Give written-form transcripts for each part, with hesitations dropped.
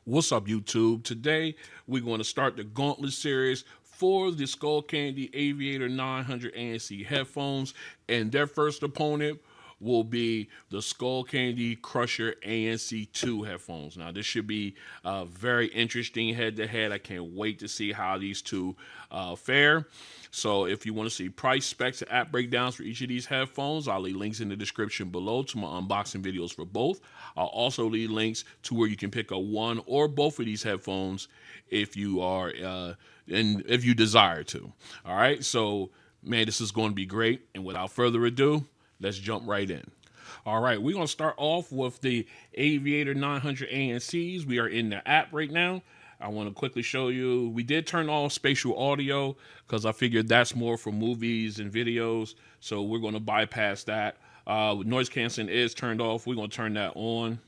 What's up, YouTube? Today, we're going to start the Gauntlet Series for the Skullcandy Aviator 900 ANC headphones, and their first opponent will be the Skullcandy Crusher ANC 2 headphones. Now, this should be very interesting head-to-head. I can't wait to see how these two fare. So if you want to see price, specs, and app breakdowns for each of these headphones, I'll leave links in the description below to my unboxing videos for both. I'll also leave links to where you can pick up one or both of these headphones if you are and if you desire to. All right, so man, this is going to be great. And without further ado, let's jump right in. All right, we're going to start off with the Aviator 900 ANCs. We are in the app right now. I want to quickly show you. We did turn off spatial audio because I figured that's more for movies and videos. So we're going to bypass that. Noise canceling is turned off. We're going to turn that on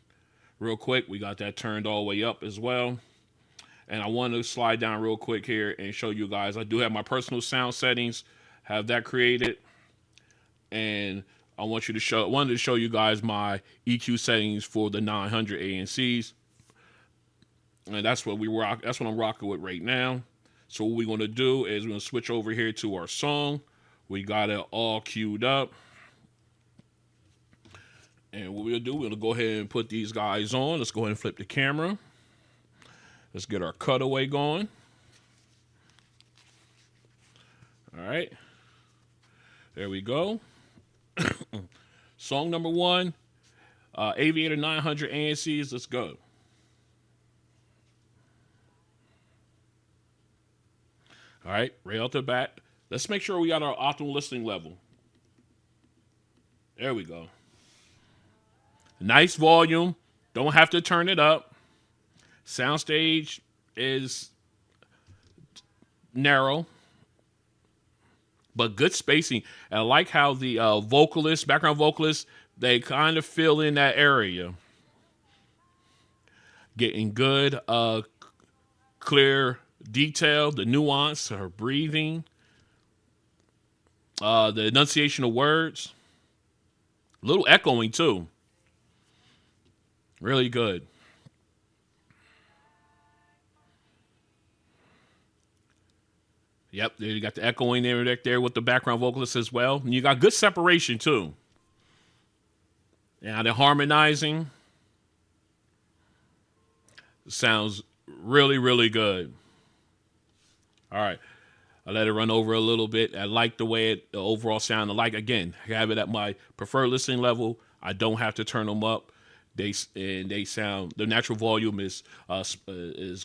real quick. We got that turned all the way up as well. And I want to slide down real quick here and show you guys. I do have my personal sound settings, have that created. And I wanted to show you guys my EQ settings for the 900 ANCs. And that's what that's what I'm rocking with right now. So what we're going to do is we're going to switch over here to our song. We got it all queued up. And what we'll do, we're going to go ahead and put these guys on. Let's go ahead and flip the camera. Let's get our cutaway going. All right. There we go. Song number one, Aviator 900 ANCs. Let's go. All right, right off the bat, let's make sure we got our optimal listening level. There we go. Nice volume. Don't have to turn it up. Soundstage is narrow, but good spacing. And I like how the background vocalists, they kind of fill in that area. Getting good, clear detail, the nuance, her breathing, the enunciation of words, a little echoing too. Really good. Yep, you got the echoing there with the background vocalist as well. And you got good separation too. Yeah, they're harmonizing. Sounds really, really good. All right. I let it run over a little bit. I like the way the overall sound. I like, again, I have it at my preferred listening level. I don't have to turn them up. They sound, the natural volume is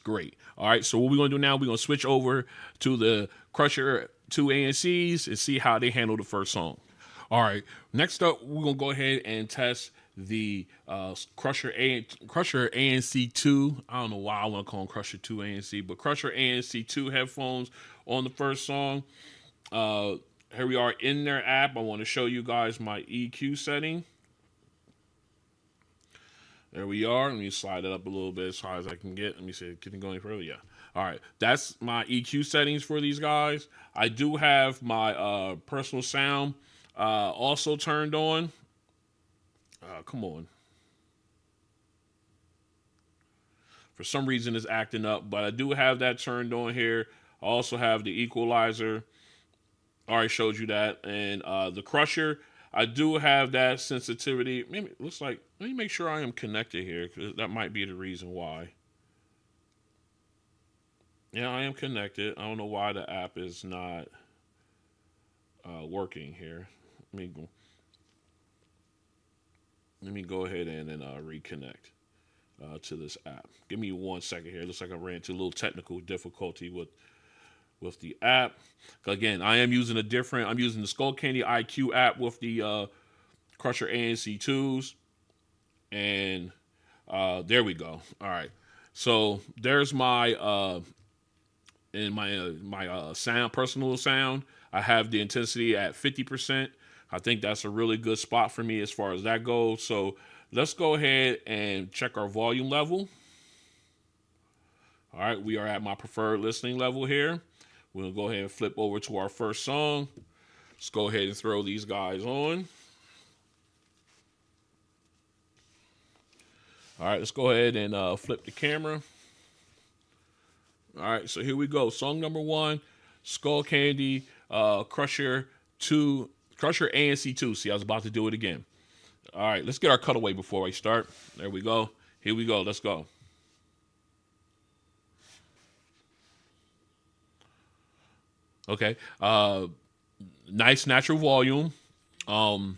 great. All right, so what we're going to do now, we're going to switch over to the Crusher 2 ANCs and see how they handle the first song. All right, next up, we're going to go ahead and test the Crusher ANC 2. I don't know why I want to call them Crusher 2 ANC, but Crusher ANC 2 headphones on the first song. Here we are in their app. I want to show you guys my EQ setting. There we are. Let me slide it up a little bit as high as I can get. Let me see. Can it go any further? Yeah. All right. That's my EQ settings for these guys. I do have my personal sound also turned on. Come on. For some reason, it's acting up, but I do have that turned on here. I also have the equalizer. I already showed you that. And the Crusher, I do have that sensitivity. Maybe it looks like, let me make sure I am connected here, because that might be the reason why. Yeah, I am connected. I don't know why the app is not working here. Let me go ahead and reconnect to this app. Give me 1 second here. It looks like I ran into a little technical difficulty with the app. Again, I'm using the Skullcandy IQ app with the Crusher ANC 2s. And there we go. All right. So there's my sound, personal sound. I have the intensity at 50%. I think that's a really good spot for me as far as that goes. So let's go ahead and check our volume level. All right, we are at my preferred listening level here. We'll go ahead and flip over to our first song. Let's go ahead and throw these guys on. All right, let's go ahead and flip the camera. All right, so here we go. Song number one, Skullcandy Crusher 2, Crusher ANC 2. See, I was about to do it again. All right, let's get our cutaway before I start. There we go. Here we go. Let's go. Okay. Nice natural volume. I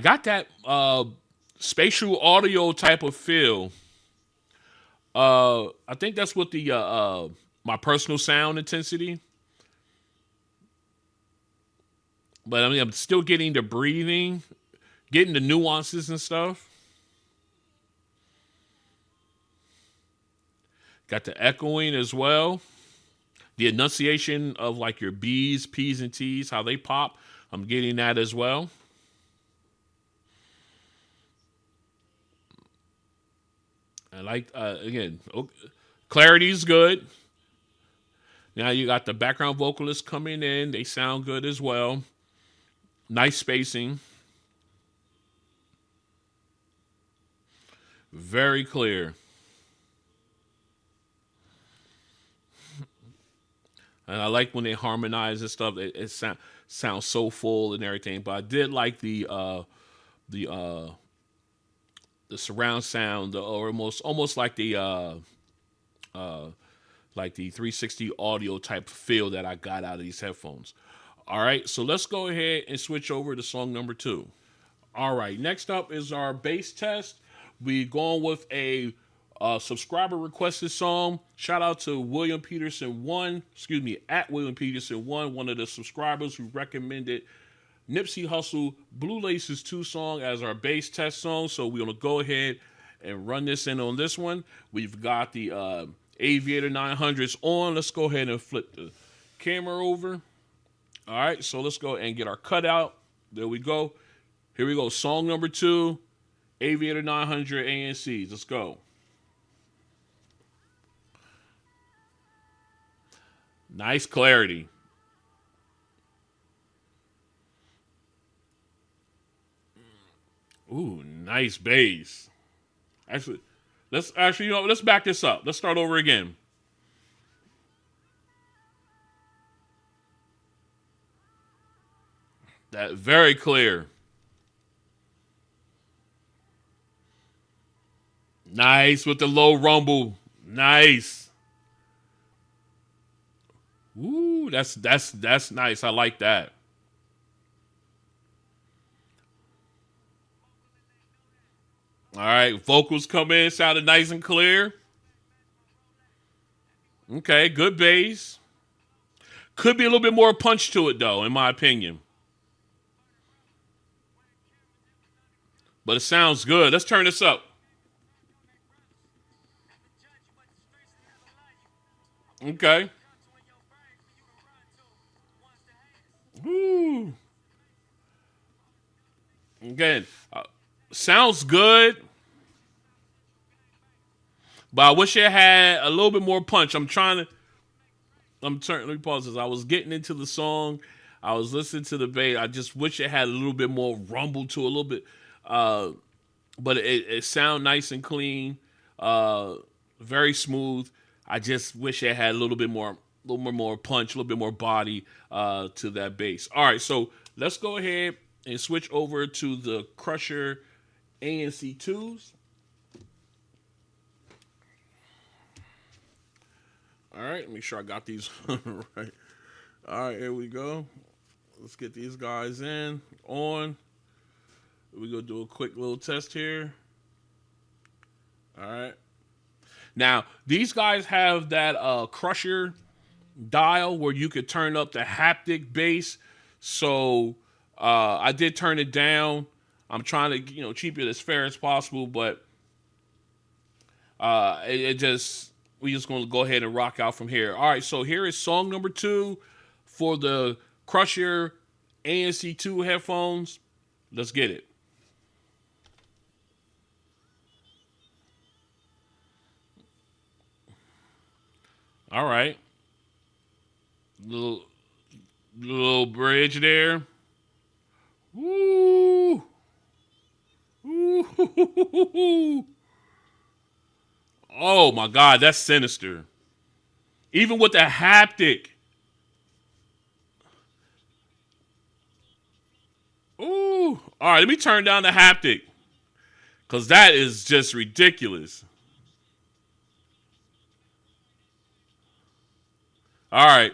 got that spatial audio type of feel. I think that's what the my personal sound intensity. But I mean, I'm still getting the breathing, getting the nuances and stuff. Got the echoing as well. The enunciation of like your B's, P's, and T's, how they pop. I'm getting that as well. I like, again, clarity is good. Now you got the background vocalists coming in. They sound good as well. Nice spacing. Very clear. And I like when they harmonize and stuff. It sounds so full and everything. But I did like the surround sound, or almost like the 360 audio type feel that I got out of these headphones. All right, so let's go ahead and switch over to song number two. All right, next up is our bass test. We going with a subscriber requested song. Shout out to William Peterson at William Peterson one of the subscribers who recommended Nipsey Hussle Blue Laces 2 song as our bass test song. So we're gonna go ahead and run this in on this one. We've got the Aviator 900s on. Let's go ahead and flip the camera over. All right, so let's go and get our cutout. There we go. Here we go. Song number two, Aviator 900 ANCs. Let's go. Nice clarity. Ooh, nice bass. Let's back this up. Let's start over again. That very clear. Nice with the low rumble. Nice. Ooh, that's nice. I like that. All right, vocals come in, sounded nice and clear. Okay, good bass. Could be a little bit more punch to it though, in my opinion. But it sounds good. Let's turn this up. Okay. Woo. Again, sounds good, but I wish it had a little bit more punch. Let me pause this. I was getting into the song. I was listening to the bass. I just wish it had a little bit more rumble to it, a little bit. Uh, but it sound nice and clean, very smooth. I just wish it had a little more punch, a little bit more body to that bass. All right, so let's go ahead and switch over to the Crusher ANC 2s. All right, make sure I got these right. All right, here we go. Let's get these guys on. We're going to do a quick little test here. All right. Now, these guys have that Crusher dial where you could turn up the haptic bass. So I did turn it down. I'm trying to, keep it as fair as possible, but we just going to go ahead and rock out from here. All right, so here is song number two for the Crusher ANC2 headphones. Let's get it. All right. Little bridge there. Woo! Ooh. Oh my God, that's sinister. Even with the haptic. Ooh. All right, let me turn down the haptic. Because that is just ridiculous. All right.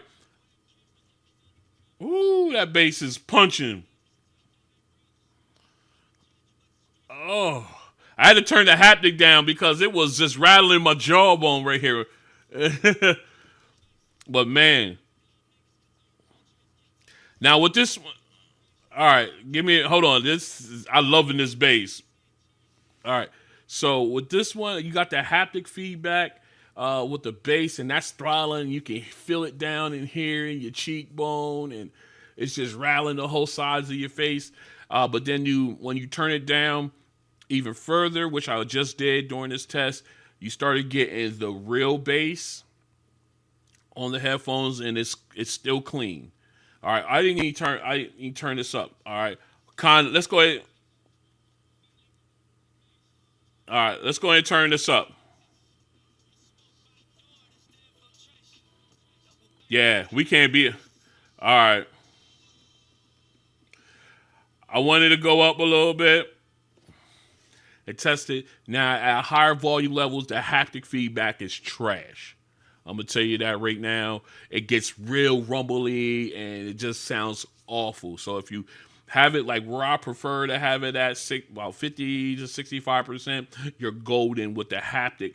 Ooh, that bass is punching. Oh. I had to turn the haptic down because it was just rattling my jawbone right here. But man. Now with this one. All right, hold on. I loving this bass. All right. So with this one, you got the haptic feedback with the bass, and that's throttling. You can feel it down in here in your cheekbone, and it's just rattling the whole sides of your face. But then when you turn it down even further, which I just did during this test, you started getting the real bass on the headphones, and it's still clean. All right, I didn't even turn this up. All right, let's go ahead. All right, let's go ahead and turn this up. Yeah, we can't be. All right, I wanted to go up a little bit and test it. Now at higher volume levels, the haptic feedback is trash. I'm gonna tell you that right now. It gets real rumbly and it just sounds awful. So if you have it like where I prefer to have it at 50 to 65%, you're golden with the haptic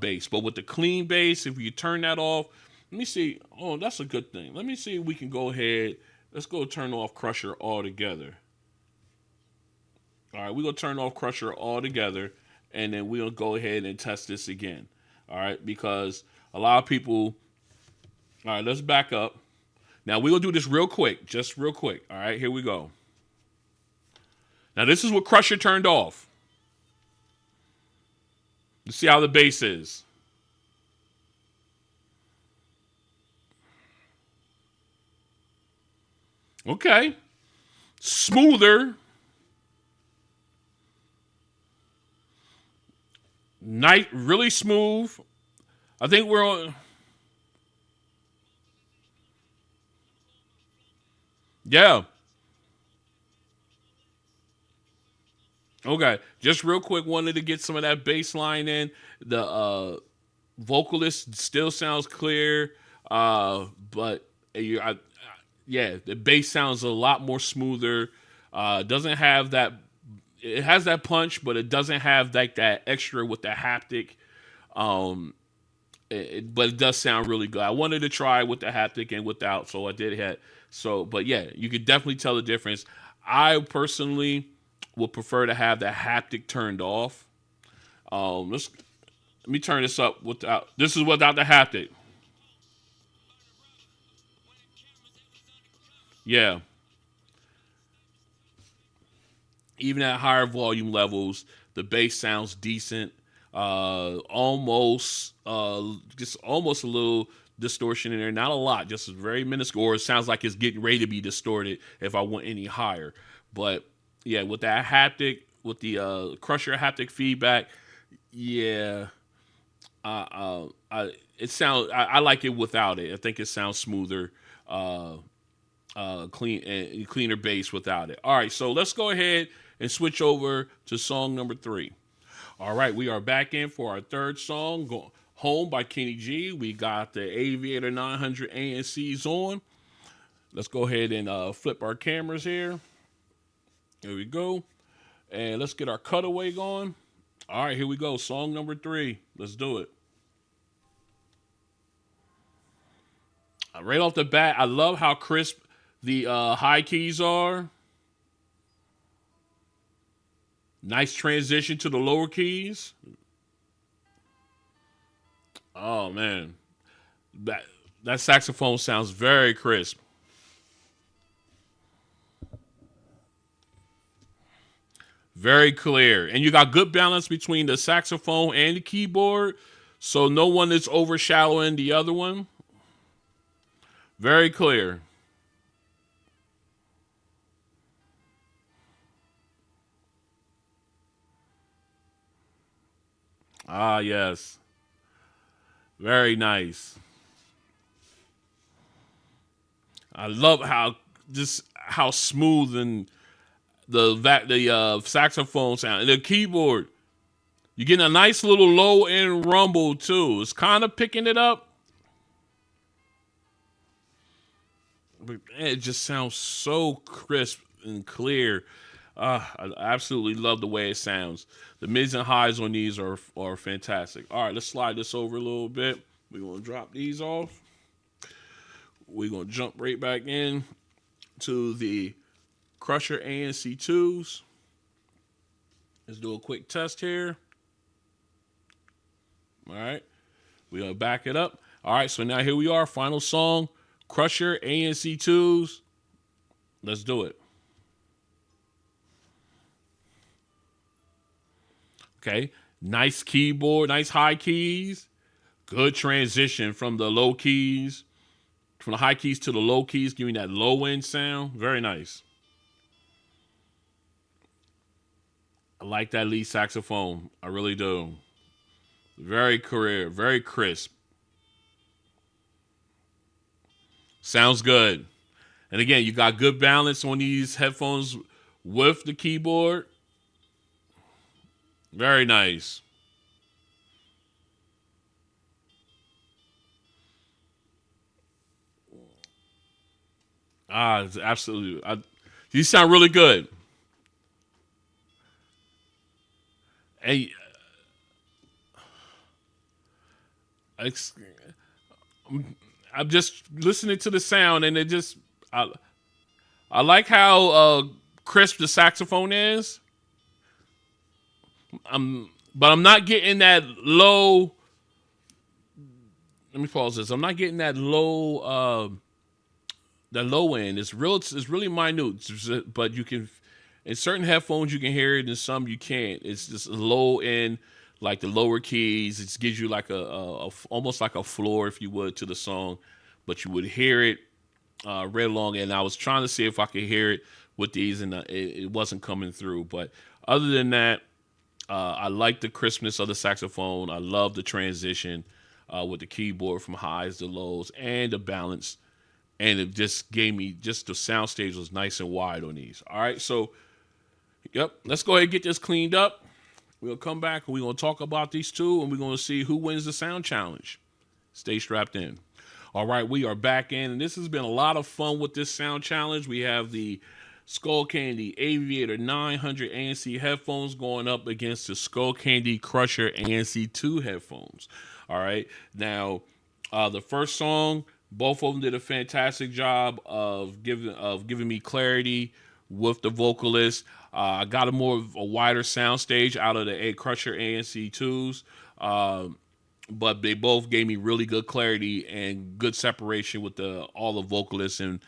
bass. But with the clean bass, if you turn that off, let me see. Oh, that's a good thing. Let me see if we can go ahead. Let's go turn off Crusher altogether. All right, we're gonna turn off Crusher altogether, and then we'll go ahead and test this again. All right, because a lot of people. All right, let's back up. Now we're gonna do this real quick, just real quick. All right, here we go. Now this is what Crusher turned off. Let's see how the bass is. Okay, smoother. Night, really smooth. I think we're on. Yeah. Okay. Just real quick, wanted to get some of that bass line in. The vocalist still sounds clear, but yeah, the bass sounds a lot more smoother. Doesn't have that. It has that punch, but it doesn't have like that extra with the haptic. Um, but it does sound really good. I wanted to try with the haptic and without, so I did have. So, but yeah, you could definitely tell the difference. I personally would prefer to have the haptic turned off. Let me turn this up without. This is without the haptic. Yeah, even at higher volume levels, the bass sounds decent. Just almost a little distortion in there, not a lot, just very minuscule. Or it sounds like it's getting ready to be distorted if I went any higher. But yeah, with that haptic, with the Crusher haptic feedback, yeah, it sounds. I like it without it. I think it sounds smoother. Clean and cleaner bass without it. All right, so let's go ahead and switch over to song number 3. All right, we are back in for our third song, Home by Kenny G. We got the Aviator 900 ANCs on. Let's go ahead and flip our cameras here. There we go. And let's get our cutaway going. All right, here we go. Song number 3. Let's do it. Right off the bat, I love how crisp the high keys are. Nice transition to the lower keys. Oh man, that that saxophone sounds very crisp, very clear, and you got good balance between the saxophone and the keyboard, so no one is overshadowing the other one. Very clear. Ah, yes. Very nice. I love how smooth and the saxophone sound and the keyboard. You're getting a nice little low end rumble too. It's kind of picking it up, but it just sounds so crisp and clear. I absolutely love the way it sounds. The mids and highs on these are fantastic. All right, let's slide this over a little bit. We're gonna drop these off. We're gonna jump right back in to the Crusher ANC 2s. Let's do a quick test here. All right, we're gonna back it up. All right, so now here we are, final song, Crusher ANC 2s. Let's do it. Okay, nice keyboard, nice high keys. Good transition from the low keys, from the high keys to the low keys, giving that low end sound. Very nice. I like that lead saxophone. I really do. Very clear, very crisp. Sounds good. And again, you got good balance on these headphones with the keyboard. Very nice. It's absolutely. You sound really good. And it's, I'm just listening to the sound, and it just. I like how crisp the saxophone is. But I'm not getting that low. Let me pause this. I'm not getting that low. The low end. It's real. It's really minute. But you can, in certain headphones, you can hear it, and some you can't. It's just low end, like the lower keys. It gives you like almost like a floor, if you would, to the song, but you would hear it right along. And I was trying to see if I could hear it with these, and it wasn't coming through. But other than that, I like the crispness of the saxophone. I love the transition with the keyboard from highs to lows and the balance. And it just gave me, just the sound stage was nice and wide on these. All right, so, yep, let's go ahead and get this cleaned up. We'll come back and we're going to talk about these two, and we're going to see who wins the sound challenge. Stay strapped in. All right, we are back in, and this has been a lot of fun with this sound challenge. We have the Skullcandy Aviator 900 ANC headphones going up against the Skullcandy Crusher ANC 2 headphones. All right, now the first song, both of them did a fantastic job of giving me clarity with the vocalist. I got a wider sound stage out of the Crusher ANC 2s. But they both gave me really good clarity and good separation with all the vocalists and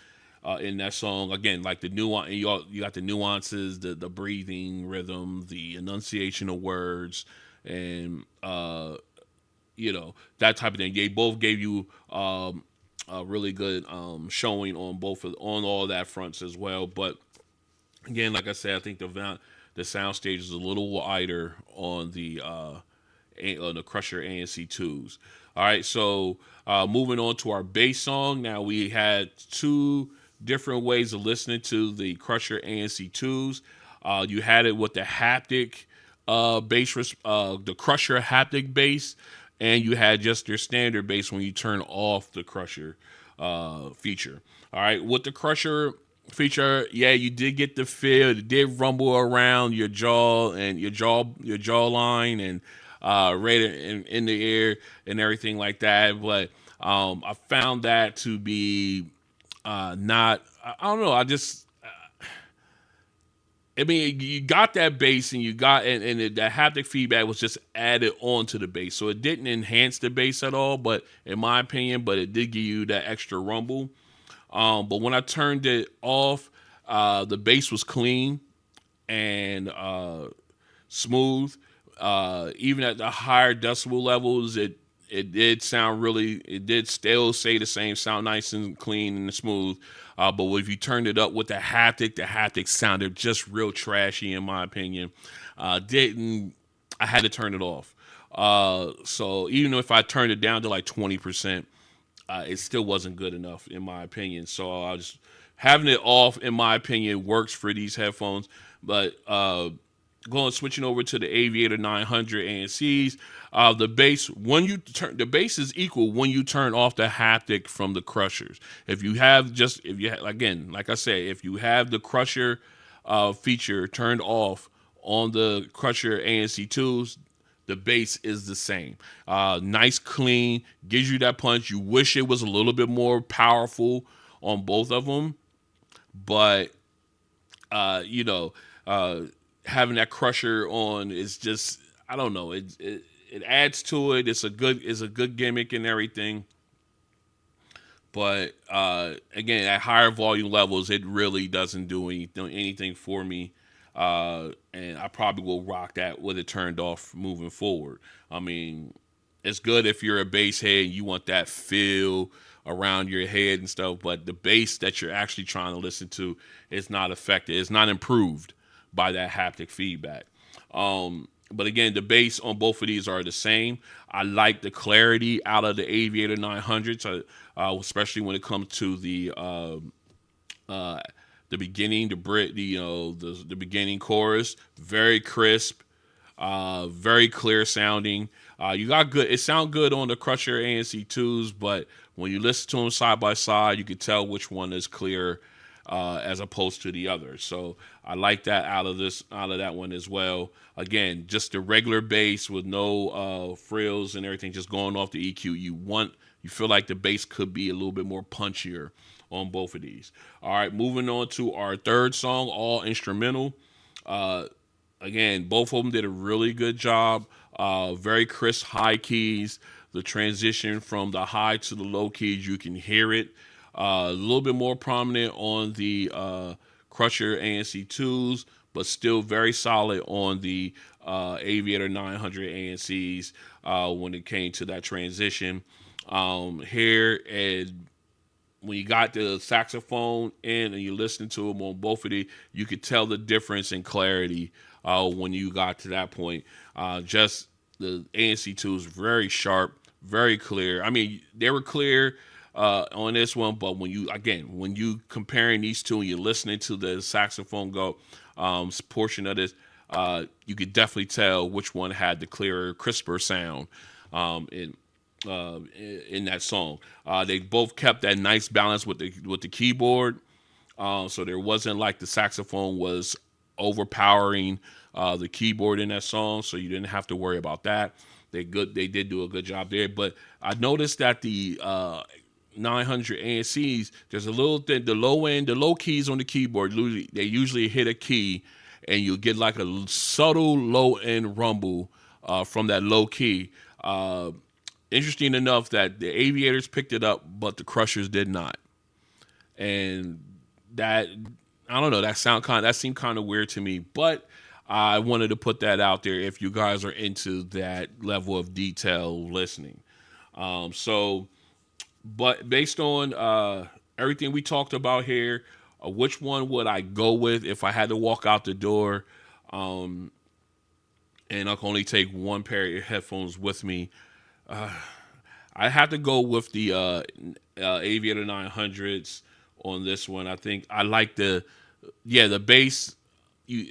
in that song. Again, like the nuance, you got the nuances, the breathing rhythm, the enunciation of words, and that type of thing. They both gave you a really good showing on on all that fronts as well. But again, like I said, I think the sound stage is a little wider on the Crusher ANC 2s. All right, so moving on to our bass song. Now we had two different ways of listening to the Crusher ANC 2s. You had it with the haptic bass, the Crusher haptic bass, and you had just your standard bass when you turn off the Crusher feature. All right, with the Crusher feature, yeah, you did get the feel. It did rumble around your jaw and your jawline and right in the ear and everything like that. But I found that to be not. I don't know. I mean, you got that bass, and that haptic feedback was just added onto the bass, so it didn't enhance the bass at all. But in my opinion, it did give you that extra rumble. But when I turned it off, the bass was clean and smooth. Even at the higher decibel levels, it did sound really. It did still say the same, sound nice and clean and smooth. But if you turned it up with the haptic sounded just real trashy in my opinion. I had to turn it off. So even if I turned it down to like 20%, it still wasn't good enough in my opinion. So I was having it off, in my opinion, works for these headphones. But switching over to the Aviator 900 ANCs, the bass when you turn the bass is equal when you turn off the haptic from the crushers. Again, like I say, if you have the crusher feature turned off on the crusher ANC2s, the bass is the same. Nice, clean, gives you that punch. You wish it was a little bit more powerful on both of them, but uh, you know, uh, having that crusher on is just, I don't know. It adds to it. It's a good gimmick and everything. But again, at higher volume levels, it really doesn't do anything for me. And I probably will rock that with it turned off moving forward. I mean, it's good if you're a bass head and you want that feel around your head and stuff, but the bass that you're actually trying to listen to is not affected. It's not improved by that haptic feedback. But again, the bass on both of these are the same. I like the clarity out of the Aviator 900s, especially when it comes to the beginning, the beginning chorus, very crisp, very clear sounding. You got good. It sound good on the Crusher ANC2s, but when you listen to them side by side, you can tell which one is clear as opposed to the other. So I like that out of that one as well. Again, just the regular bass with no frills and everything, just going off the EQ. You feel like the bass could be a little bit more punchier on both of these. All right, moving on to our third song, all instrumental. Again, both of them did a really good job. Very crisp high keys. The transition from the high to the low keys, you can hear it. A little bit more prominent on the Crusher ANC2s, but still very solid on the Aviator 900 ANCs when it came to that transition. Here, and when you got the saxophone in and you listen to them on both of these, you could tell the difference in clarity when you got to that point. Just the ANC2 is very sharp, very clear. I mean, they were clear on this one, but when you comparing these two and you're listening to the saxophone go portion of this, you could definitely tell which one had the clearer, crisper sound in that song. They both kept that nice balance with the keyboard, so there wasn't like the saxophone was overpowering the keyboard in that song, so you didn't have to worry about that. They did do a good job there, but I noticed that the 900 ANCs, there's a little thing, the low keys on the keyboard, they usually hit a key, and you get like a subtle low end rumble from that low key. Interesting enough that the Aviators picked it up, but the Crushers did not. And that, I don't know, that seemed kind of weird to me, but I wanted to put that out there if you guys are into that level of detail listening. But based on everything we talked about here, which one would I go with if I had to walk out the door and I can only take one pair of headphones with me? I have to go with the Aviator 900s on this one. I think I like the bass. You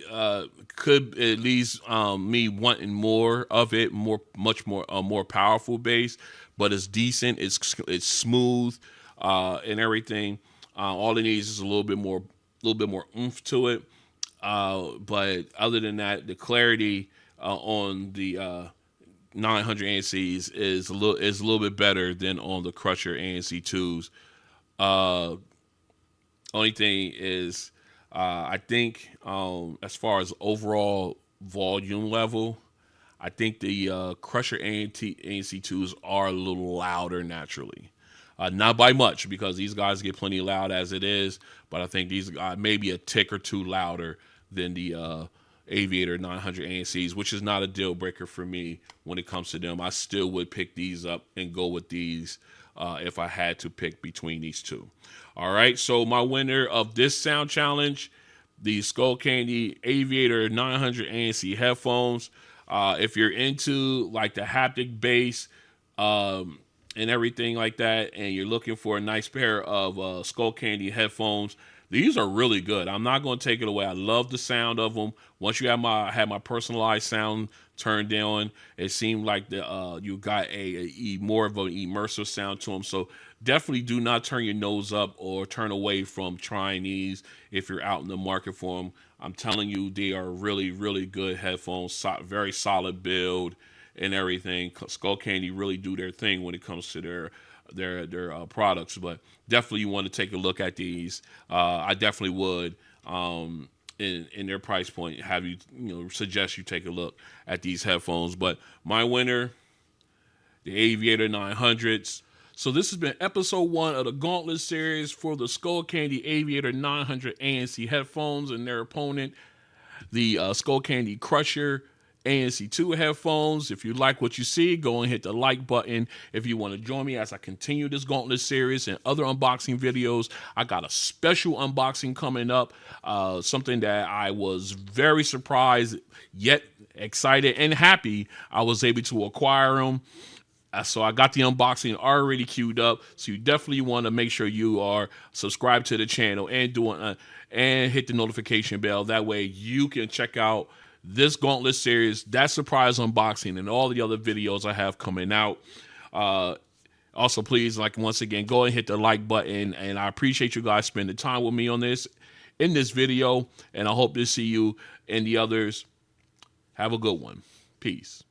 could at least me wanting more of it, much more powerful bass, but it's decent. It's smooth and everything. All it needs is a little bit more oomph to it. But other than that, the clarity on the 900 ANCs is a little bit better than on the Crusher ANC2s. Only thing is, I think as far as overall volume level, I think the Crusher ANC2s are a little louder naturally. Not by much, because these guys get plenty loud as it is, but I think these guys maybe a tick or two louder than the Aviator 900 ANCs, which is not a deal breaker for me when it comes to them. I still would pick these up and go with these if I had to pick between these two. All right, so my winner of this sound challenge, the Skullcandy Aviator 900 ANC headphones. If you're into like the haptic bass and everything like that, and you're looking for a nice pair of Skullcandy headphones, these are really good. I'm not going to take it away. I love the sound of them. Once you have my personalized sound turned down, it seemed like you got a more of an immersive sound to them. So definitely do not turn your nose up or turn away from trying these if you're out in the market for them. I'm telling you, they are really, really good headphones. Very solid build and everything. Skullcandy really do their thing when it comes to their products. But definitely you want to take a look at these. I definitely would. In their price point, have you suggest you take a look at these headphones. But my winner, the Aviator 900s. So this has been episode 1 of the Gauntlet Series for the Skullcandy Aviator 900 ANC headphones and their opponent, the Skullcandy Crusher ANC 2 headphones. If you like what you see, go and hit the like button. If you want to join me as I continue this Gauntlet Series and other unboxing videos, I got a special unboxing coming up, something that I was very surprised yet excited and happy I was able to acquire them. So I got the unboxing already queued up. So you definitely want to make sure you are subscribed to the channel and and hit the notification bell. That way you can check out this Gauntlet Series, that surprise unboxing, and all the other videos I have coming out. Also, please, once again, go and hit the like button. And I appreciate you guys spending time with me on this in this video. And I hope to see you in the others. Have a good one. Peace.